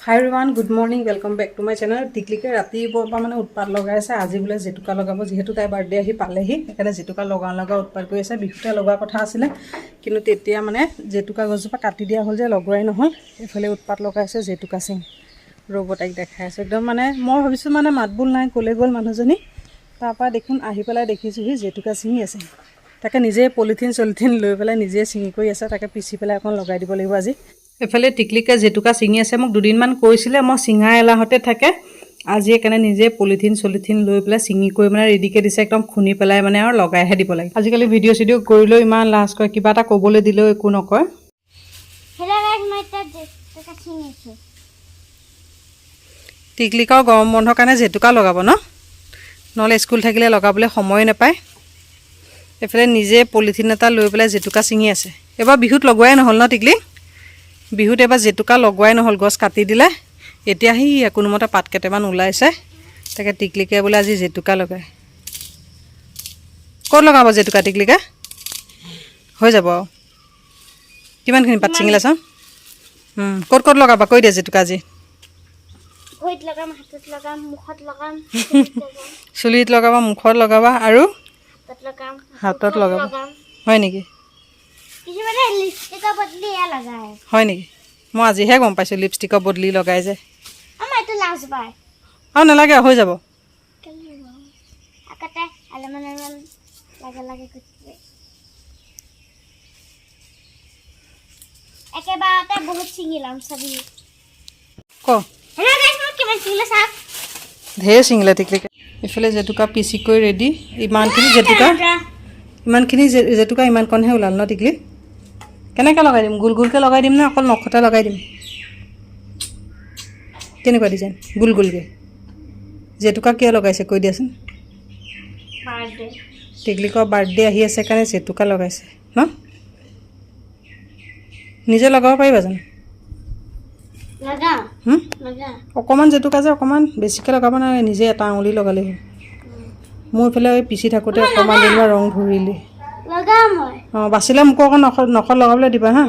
Hi everyone, good morning. Welcome back to my channel. টিকলিকে ৰাতিপুৱা মানে উৎপাত লগাই আছে আজি বোলে জেতুকা লগাব যেহেতু তাই বাৰ্থডে আহি পালেহি এখানে জেতুকা লগা উৎপাত কৰি আছে বিহুতে লগা কথা আছিল কিন্তু তেতিয়া মানে জেতুকা গছজোপা কাটি দিয়া হ'ল যে লগৰাই নহল এফালে উৎপাত লগাইছে জেতুকা সিং ৰবটাইক দেখাই আছে একদম মানে মই ভাবিছো মানে মাতবুল নাই কোলে গল মানুহজনী তাপা দেখুন আহি পেলাই দেখিছো হি জেতুকা সিঙি আছে তাকে নিজে পলিথিন লৈ পেলাই নিজে সিঙি কৰি আছে তাকে পিছি পেলাই এখন লগাই দিব লাগিব আজি এফালে টিকলিকে জেতুকা সিঙি আছে মোক দুদিনমান কৈছিলে মই সিঙা এলাহতে থাকে আজি একানে নিজে পলিথিন লৈ পেলাই সিঙি কৰি মানে ৰেডিকে দিছে একদম খুনি পেলাই মানে আৰু লগাইহে দিব লাগে আজিকালি ভিডিঅ' কৰিলেও ইমান লাজ কৰে কিবা এটা ক'বলৈ দিলেও একো নকয় হেলা গাইস মই জেতুকা সিঙিছো টিকলিকৰ গৰম বন্ধৰ কাৰণে জেতুকা লগাব ন নহলে স্কুল থাকিলে লগাবলৈ সময় নাপায় এফালে নিজে পলিথিন এটা লৈ পেলাই জেতুকা সিঙি আছে এবাৰ বিহুত লগোৱাই নহল ন টিকলি বিহুত এবাৰ জেতুকা লগোৱাই নহল গছ কাটি দিলে এতিয়া হি কোনোমতে পাত কেটেমান ওলাইছে তাকে টিকলিকে বোলে আজি জেতুকা লগায় ক'ত লগাব জেতুকা টিকলিকে হৈ যাব কিমানখিনি পাত ছিঙিলা চাওঁ ক'ত লগাবা কৈ দিয়া জেতুকা আজি ভৰিত লগাম হাতত লগাম মুখত লগাম চুলিত লগাবা মুখত লগাবা আৰু হাতত লগাবা হয় নেকি কিছুমানে লিপষ্টিকৰ বদলি এয়া লগায় হয় নেকি মই আজিহে গম পাইছোঁ লিপষ্টিকৰ বদলি লগাই যে আমাৰ এইটো লাজ পায় আৰু নালাগে হৈ যাব আগতে অলপমান লাগে কৰিছে একেবাৰতে বহুত ছিঙি ল'ম চাবি ক হেলা গাইস মই কিমান ছিঙিলে চাওক ঢেৰ ছিঙিলে টিকলিকে ইফালে জেতুকা পিচি কৰি ৰেডি ইমানখিনি জেতুকা ইমানকণহে ওলাল ন টিকলি কেনেকৈ লগাই দিম গোলকে লগাই দিম নে অকল নখতে লগাই দিম কেনেকুৱা ডিজাইন গোলকে জেতুকা কিয় লগাইছে কৈ দিয়াচোন টিকলিকৰ বাৰ্থডে আহি আছে কাৰণে জেতুকা লগাইছে ন নিজে লগাব পাৰিবা জানো অকণমান জেতুকা যে অকণমান বেছিকৈ লগাব নালাগে নিজে এটা আঙুলি লগালেই হ'ল মোৰ এইফালে পিচি থাকোঁতে অকণমান যেনিবা ৰং ধৰিলে অঁ বাচিলে মোকো অকণ নখত লগাবলৈ দিবা হা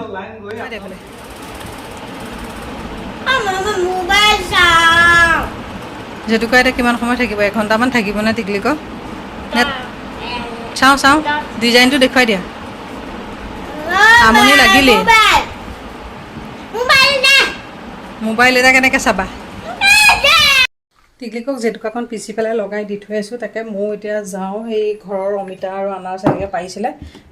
জেতুকা এতিয়া কিমান সময় থাকিব এঘণ্টামান থাকিব নে টিকলিকৰ চাওঁ ডিজাইনটো দেখুৱাই দিয়া আমনি লাগিলে মোবাইল এটা কেনেকৈ চাবা টিকলিকক জেতুকাখন পিচি পেলাই লগাই দি থৈ আছোঁ তাকে ময়ো এতিয়া যাওঁ সেই ঘৰৰ অমিতা আৰু আনাৰস এনেকৈ পাৰিছিলে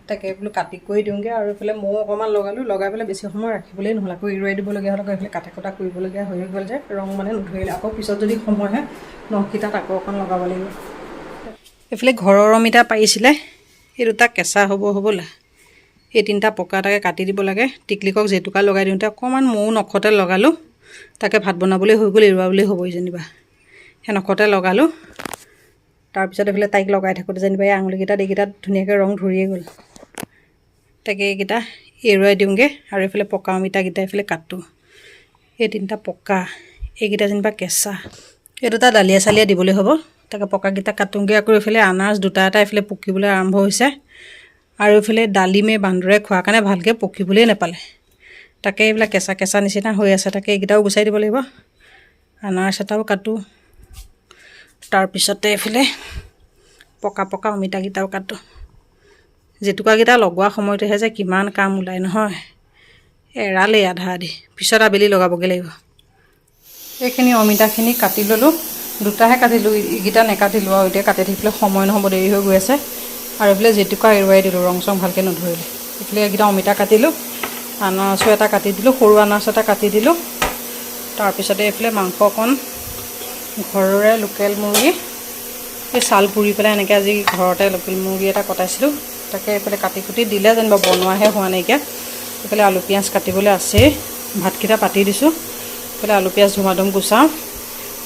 তাকে বোলো কাটি কৰি দিওঁগৈ আৰু এইফালে ময়ো অকণমান লগাই পেলাই বেছি সময় ৰাখিবলৈ নহ'ল আকৌ এৰুৱাই দিবলগীয়া হ'ল আকৌ এইফালে কাটা কটা কৰিবলগীয়া হৈ গ'ল যে ৰং মানে নধৰিলে আকৌ পিছত যদি সময় হয় নখকেইটাত আকৌ অকণ লগাব লাগিব এইফালে ঘৰৰ অমিতা পাৰিছিলে এই দুটা কেঁচা হ'বলা এই তিনিটা পকা তাকে কাটি দিব লাগে টিকলিকক জেতুকা লগাই দিওঁতে অকণমান ময়ো নখতে লগালোঁ তাকে ভাত বনাবলৈ হৈ গ'ল এৰুৱাবলৈ হ'বই যেনিবা সেই নখতে লগালোঁ তাৰপিছত এইফালে তাইক লগাই থাকোঁতে যেনিবা এই আঙুলিকেইটাত এইকেইটাত ধুনীয়াকৈ ৰং ধৰিয়ে গ'ল তাকে এইকেইটা এৰুৱাই দিওঁগৈ আৰু এইফালে পকা অমিতাকেইটা এইফালে কাটোঁ এই তিনিটা পকা এইকেইটা যেনিবা কেঁচা এই দুটা ডালিয়া চালিয়া দিবলৈ হ'ব তাকে পকাকেইটা কাটোঁগৈ আকৌ এইফালে আনাৰস দুটা এটা এইফালে পকিবলৈ আৰম্ভ হৈছে আৰু এইফালে ডালিমে বান্দৰে খোৱাৰ কাৰণে ভালকৈ পকিবলৈ নাপালে তাকে এইবিলাক কেঁচা নিচিনা হৈ আছে তাকে এইকেইটাও গুচাই দিব লাগিব আনাৰস এটাও কাটোঁ তাৰপিছতে এইফালে পকা অমিতাকেইটাও কাটোঁ জেতুকাকেইটা লগোৱা সময়তেহে যে কিমান কাম ওলায় নহয় এৰালেই আধা আধি পিছত আবেলি লগাবগৈ লাগিব এইখিনি অমিতাখিনি কাটি ল'লোঁ দুটাহে কাটিলোঁ এইকেইটা নেকাটিলোঁ আৰু এতিয়া কাটি থাকিলে সময় নহ'ব দেৰি হৈ গৈ আছে আৰু এইফালে জেতুকা এৰুৱাই দিলোঁ ৰং চং ভালকৈ নধৰিলে এইফালে এইকেইটা অমিতা কাটিলোঁ আনাৰসো এটা কাটি দিলোঁ সৰু আনাৰস এটা কাটি দিলোঁ তাৰপিছতে এইফালে মাংস অকণ ঘৰৰে লোকেল মুৰ্গী এই ছাল পুৰি পেলাই এনেকৈ আজি ঘৰতে লোকেল মুৰ্গী এটা কটাইছিলোঁ তাকে এইফালে কাটি কুটি দিলে যেনিবা বনোৱাহে হোৱা নাইকিয়া এইফালে আলু পিঁয়াজ কাটিবলৈ আছেই ভাতকেইটা পাতি দিছোঁ এইফালে আলু পিঁয়াজ ধুমাধুম গুচাওঁ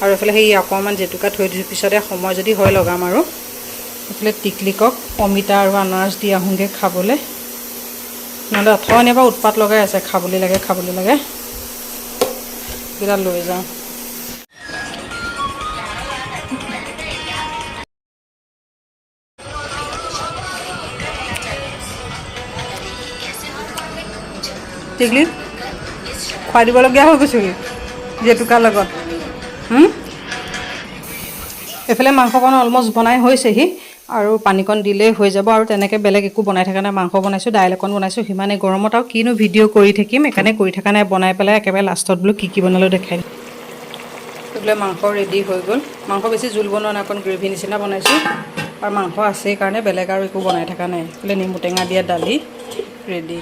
আৰু এইফালে সেই অকণমান জেতুকা থৈ দিছোঁ পিছতে সময় যদি হয় লগাম আৰু এইফালে টিকলিকক অমিতা আৰু আনাৰস দি আহোঁগৈ খাবলৈ নহ'লে অথনিৰ পৰা উৎপাত লগাই আছে খাবলৈ লাগে এইকেইটা লৈ যাওঁ টিকলি খুৱাই দিবলগীয়া হৈ গৈছে জেতুকাৰ লগত এইফালে মাংসকণ অলমষ্ট বনাই হৈছেহি আৰু পানীকণ দিলেই হৈ যাব আৰু তেনেকৈ বেলেগ একো বনাই থকা নাই মাংস বনাইছোঁ দাইল অকণ বনাইছোঁ সিমানেই গৰমত আৰু কিনো ভিডিঅ' কৰি থাকিম সেইকাৰণে কৰি থকা নাই বনাই পেলাই একেবাৰে লাষ্টত বোলো কি বনালোঁ দেখাই দিম এইফালে মাংস ৰেডি হৈ গ'ল মাংস বেছি জোল বনোৱা নাই অকণ গ্ৰেভি নিচিনা বনাইছোঁ আৰু মাংস আছেই কাৰণে বেলেগ আৰু একো বনাই থকা নাই এইফালে নেমু টেঙা দিয়া দালি ৰেডি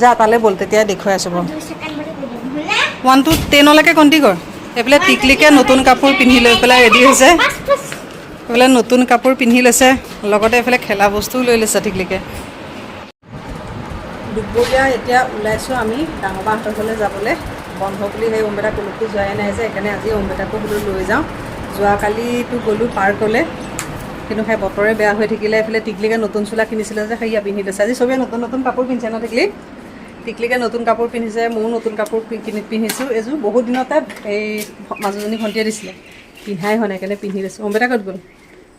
যা তালৈ ব'ল তেতিয়াই দেখুৱাই আছোঁ বাৰু 1 to 10লৈকে কণ্টি কৰ এইফালে টিকলিকে নতুন কাপোৰ পিন্ধি লৈ পেলাই ৰেডি হৈছে এইফালে নতুন কাপোৰ পিন্ধি লৈছে লগতে এইফালে খেলা বস্তুও লৈ লৈছে টিকলিকে দুপৰীয়া এতিয়া ওলাইছোঁ আমি ডাঙৰ বাহঁতৰ ঘৰলৈ যাবলৈ বন্ধ বুলি সেই অম্বেটা কলৈকো যোৱাই নাই যে সেইকাৰণে আজি অম্বেটাকো বোলো লৈ যাওঁ যোৱাকালিতো গ'লোঁ পাৰ্কলৈ কিন্তু সেই বতৰে বেয়া হৈ থাকিলে এইফালে টিকলিকে নতুন চোলা কিনিছিলে যে সেয়া পিন্ধি লৈছে আজি চবেই নতুন নতুন কাপোৰ পিন্ধিছে ন টিকলিকে নতুন কাপোৰ পিন্ধিছে ময়ো নতুন কাপোৰ পিন্ধিছোঁ এযোৰ বহুত দিনতে এই মাজুজনী ভণ্টিয়ে দিছিলে পিন্ধাই হোৱা নাই সেইকাৰণে পিন্ধি লৈছোঁ অম্বেটা ক'ত গ'ল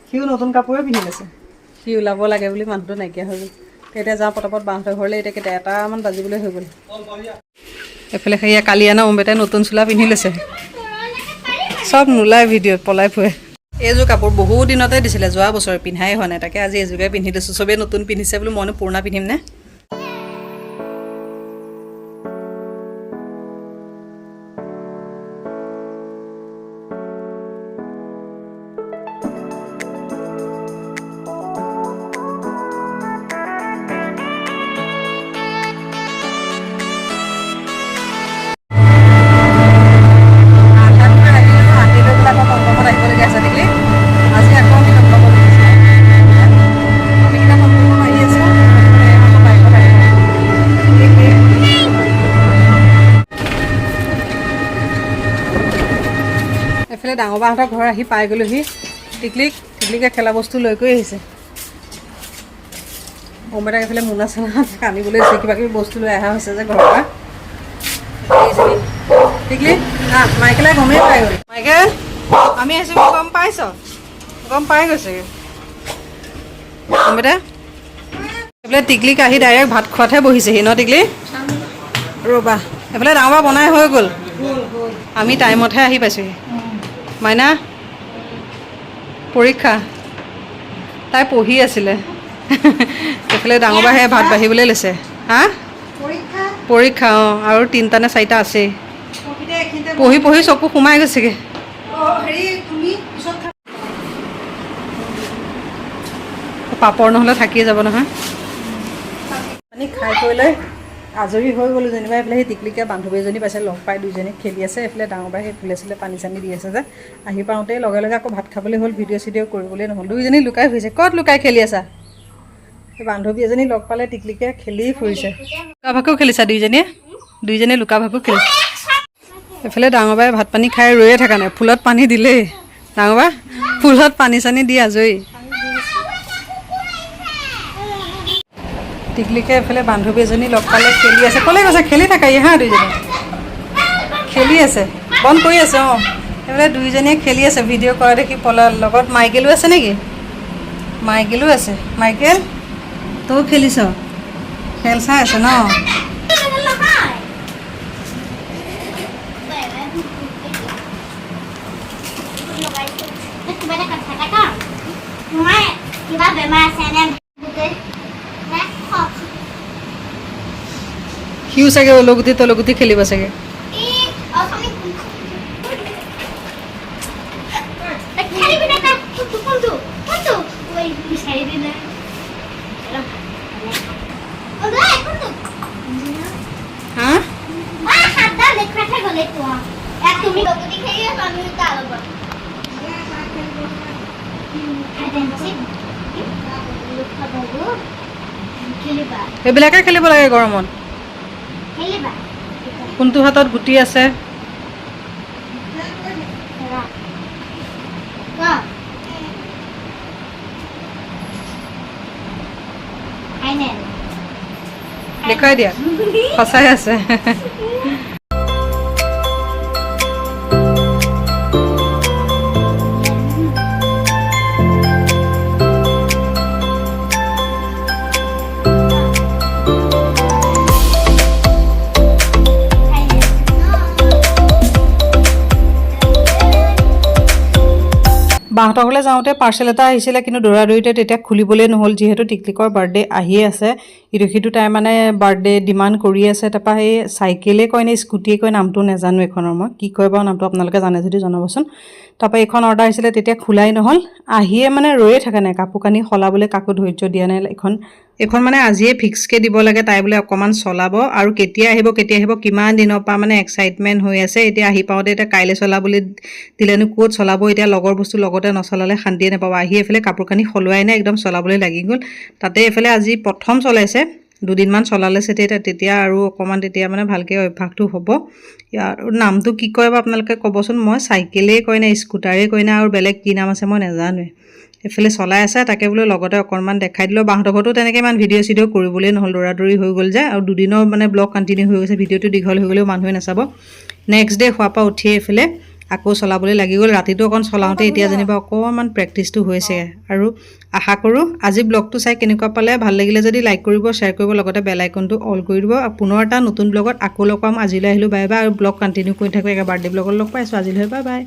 সিও নতুন কাপোৰে পিন্ধি লৈছে সি ওলাব লাগে বুলি মানুহটো নাইকিয়া হৈ গ'ল এতিয়া যাওঁ পটাপট বাহঁতৰ ঘৰলৈ এতিয়া কেতিয়া 1টামান বাজিবলৈ হৈ গ'ল এইফালে সেয়া কালি আনা অম্বেটাই নতুন চোলা পিন্ধি লৈছে চব নোলায় ভিডিঅ'ত পলাই ফুৰে এইযোৰ কাপোৰ বহু দিনতে দিছিলে যোৱা বছৰ পিন্ধাই হোৱা নাই তাকে আজি এযোৰকে পিন্ধি লৈছোঁ চবেই নতুন পিন্ধিছে বোলো মইনো পুৰণা পিন্ধিম নে এইফালে ডাঙৰ বাহঁতৰ ঘৰ আহি পাই গ'লোহি টিকলিকে খেলা বস্তু লৈ গৈ আহিছে অম্বেটাক এইফালে মোনা চোনা আনিবলৈ দিছে কিবা কিবি বস্তু লৈ অহা হৈছে যে ঘৰৰ পৰা টিকলি মাইকেলে গমেই পাই গ'ল মাইকেল আমি আহিছোঁ গম পাইছ গম পাই গৈছেগৈ অম্বেটা এইফালে টিকলিক আহি ডাইৰেক্ট ভাত খোৱাতহে বহিছেহি ন টিকলি ৰ'বা এইফালে ডাঙৰ বা বনাই হৈ গ'ল আমি টাইমতহে আহি পাইছোঁহি মাইনা পৰীক্ষা তাই পঢ়ি আছিলে এইফালে ডাঙৰ বাহে ভাত বাঢ়িবলৈ লৈছে হা পৰীক্ষা অঁ আৰু 3টা নে 4টা আছেই পঢ়ি পঢ়ি চকু সোমাই গৈছেগৈ পাপৰ নহ'লে থাকিয়ে যাব নহয় পানী খাই কৰি লৈ আজৰি হৈ গ'লোঁ যেনিবা এইফালে সেই টিকলিকে বান্ধৱী এজনী পাইছে লগ পাই দুইজনী খেলি আছে এইফালে ডাঙৰ বাই সেই ফুলে চুলে পানী চানী দি আছে যে আহি পাওঁতেই লগে লগে আকৌ ভাত খাবলৈ হ'ল ভিডিঅ' চিডিঅ' কৰিবলৈ নহ'ল দুইজনী লুকাই ফুৰিছে ক'ত লুকাই খেলি আছা সেই বান্ধৱী এজনী লগ পালে টিকলিকে খেলি ফুৰিছে লুকা ভাকু খেলিছা দুইজনীয়ে লুকা ভাকু খেলিছে এইফালে ডাঙৰ বাই ভাত পানী খাই ৰৈয়ে থকা নাই ফুলত পানী দিলেই ডাঙৰ বা ফুলত পানী চানী দি আজৰি টিকলিকে এইফালে বান্ধৱী এজনী লগ পালে খেলি আছে ক'লে গৈছে খেলি থাকা হা দুইজনী খেলি আছে বন্ধ কৰি আছে অঁ এইফালে দুইজনীয়ে খেলি আছে ভিডিঅ' কৰা দেখি পলাৰ লগত মাইকেলো আছে নেকি মাইকেলো আছে মাইকেল তই খেলিছ খেল চাই আছে ন সিও চাগে অলগুটি তলগুটি খেলিব চাগে এইবিলাকে খেলিব লাগে গৰমত কোনটো হাতত গুটি আছে দেখুৱাই দিয়া সঁচাই আছে বাহঁতৰ ঘৰলৈ যাওঁতে পাৰ্চেল এটা আহিছিলে, কিন্তু দৌৰাদৌৰিতে তেতিয়া খুলিবলৈ নহ'ল, যিহেতু টিকলিকৰ বাৰ্থডে আহিয়ে আছে। ইটো সিটো তাই মানে বাৰ্থডে ডিমাণ্ড কৰি আছে। তাৰপৰা সেই চাইকেলেই কয় নে স্কুটিয়ে কয় নামটো নাজানো এইখনৰ, মই কি কয় বাৰু নামটো আপোনালোকে জানে যদি জনাবচোন। তাৰপৰা এইখন অৰ্ডাৰ আহিছিলে, তেতিয়া খোলাই নহ'ল। আহিয়ে মানে ৰৈয়ে থকা নাই, কাপোৰ কানি সলাবলৈ কাকো ধৈৰ্য দিয়া নাই। এইখন মানে আজিয়ে ফিক্সকৈ দিব লাগে, তাই বোলে অকণমান চলাব আৰু কেতিয়া আহিব কিমান দিনৰ পৰা মানে এক্সাইটমেণ্ট হৈ আছে। এতিয়া আহি পাওঁতে এতিয়া কাইলৈ চলাবলৈ দিলেনো ক'ত চলাব, এতিয়া লগৰ বস্তু লগতে নচলালে শান্তিয়ে নাপাব। আহি এইফালে কাপোৰ কানি সলোৱাই নাই, একদম চলাবলৈ লাগি গ'ল। তাতে এইফালে আজি প্ৰথম চলাইছে, দুদিনমান চলালে তেতিয়া আৰু অকণমান তেতিয়া মানে ভালকৈ অভ্যাসটো হ'ব। আৰু নামটো কি কয় বা আপোনালোকে ক'বচোন। মই চাইকেলেই কয় নে স্কুটাৰেই কয় নে আৰু বেলেগ কি নাম আছে মই নাজানোৱে। এইফালে চলাই আছে, তাকে বোলো লগতে অকণমান দেখাই দিলোঁ। বাহঁতৰ ঘৰতো তেনেকৈ ইমান ভিডিঅ' চিডিঅ' কৰিবলৈ নহ'ল, দৌৰাদৌৰি হৈ গ'ল যে, আৰু দুদিনৰ মানে ব্লগ কণ্টিনিউ হৈ গৈছে। ভিডিঅ'টো দীঘল হৈ গ'লেও মানুহে নাচাব। নেক্সট ডে খোৱাৰ পৰা উঠিয়ে এইফালে আকৌ চলাবলৈ লাগি গ'ল। ৰাতিটো অকণ চলাওঁতে এতিয়া যেনিবা অকণমান প্ৰেক্টিচটো হৈছে। আৰু আশা কৰোঁ আজি ব্লগটো চাই কেনেকুৱা পালে। ভাল লাগিলে যদি লাইক কৰিব, শ্বেয়াৰ কৰিব, লগতে বেল আইকনটো অল কৰি দিব। পুনৰ এটা নতুন ব্লগত আকৌ লগ পাম। আজিলৈ আহিলোঁ, বাই বাই। আৰু ব্লগ কণ্টিনিউ কৰি থাকোঁ, একে বাৰ্থডে ব্লগত লগ পাইছোঁ। আজিলৈ বাই বাই।